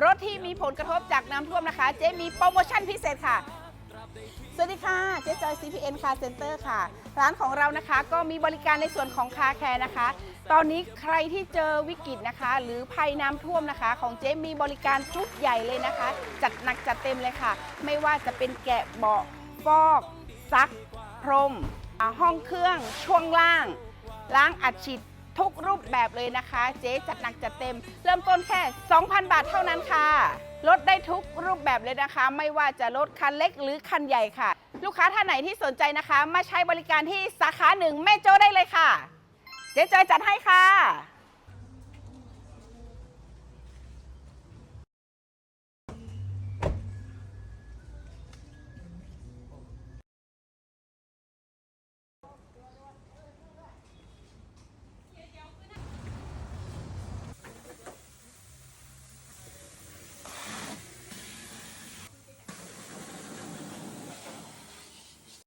รถที่มีผลกระทบจากน้ำท่วมนะคะเจ๊มีโปรโมชั่นพิเศษค่ะสวัสดีค่ะเจ๊จอย CPN Car Center ค่ะร้านของเรานะคะก็มีบริการในส่วนของคาแคร์นะคะตอนนี้ใครที่เจอวิกฤตนะคะหรือภัยน้ำท่วมนะคะของเจ๊มีบริการชุดใหญ่เลยนะคะจัดหนักจัดเต็มเลยค่ะไม่ว่าจะเป็นแกะเบาะฟอกซักพรมห้องเครื่องช่วงล่างล้างอัดฉีดทุกรูปแบบเลยนะคะเจ๊จัดหนักจัดเต็มเริ่มต้นแค่ 2,000 บาทเท่านั้นค่ะลดได้ทุกรูปแบบเลยนะคะไม่ว่าจะรถคันเล็กหรือคันใหญ่ค่ะลูกค้าท่านไหนที่สนใจนะคะมาใช้บริการที่สาขา1แม่โจ้ได้เลยค่ะเจ๊จอยจัดให้ค่ะ